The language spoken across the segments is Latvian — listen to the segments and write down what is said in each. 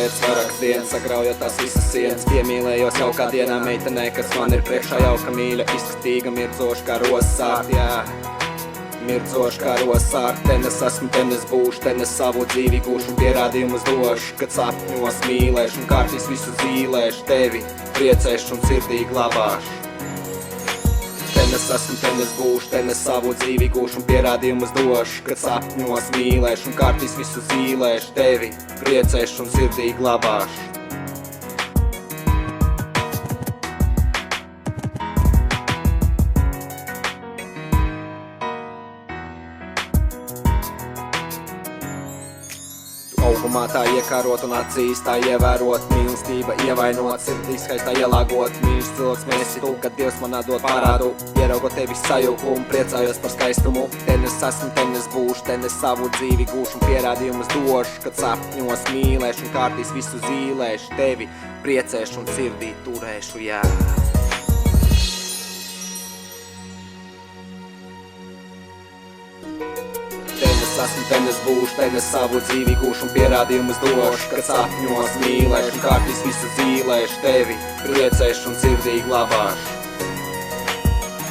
vērts vairākas dienas, sagraujot tās visas sienas. Piemīlējos jaukā dienā meitenei, kas man ir priekšā jauka mīļa, izskatīga, mirdzoša kā rosārt, jā. Mirdzoša kā rosārt, ten es esmu, ten es būšu, ten es savu dzīvi gūšu un pierādījumus došu, kad sapņos mīlēšu un kārtīs visu zīlēšu, tevi priecēšu un sirdī glabāšu. Ten es esmu, ten es būšu, ten es savu dzīvi gūšu un pierādījumus došu, kad sapņos mīlēšu un kārtīs visu zīlēšu, tevi priecēšu un sirdī glabāšu. Augumā tā iekārot un acīs tā ievērot, mīlestība ievainot, sirdī skaistā ielāgot. Mīļš cilvēks mēsi tu, kad Dievs manā dod parādu, ieraugot tevi sajūkumu, priecājos par skaistumu. Ten es esmu, ten es būšu, ten es savu dzīvi gūšu un pierādījumus došu, kad sapņos mīlēšu un kārtīs visu zīlēšu, tevi priecēšu un sirdī turēšu, jā. Esmu, ten es būšu, ten es savu dzīvi gūšu un pierādījumus došu, kad sapņos mīlēšu un kārtīs visu zīlēšu, tevi priecēšu un sirdī glabāšu.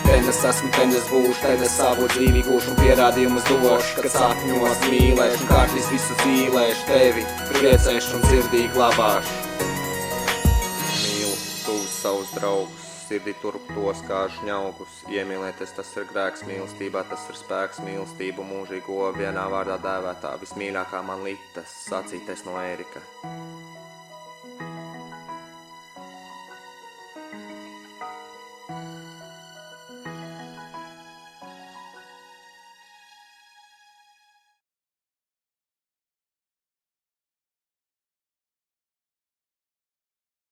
Ten es esmu, ten es būšu, ten es savu dzīvi gūšu un pierādījumus došu, kad sapņos mīlēšu un kārtīs visu zīlēšu, tevi priecēšu un sirdī glabāšu. Mīlu tuvus savus draugus, sirdī turp tos kā žņaugus. Iemīlēties tas ir grēks, mīlestībā tas ir spēks, mīlestību mūžīgo vienā vārdā dēvētā, vismīļākā man litas, sacītais no Ērika.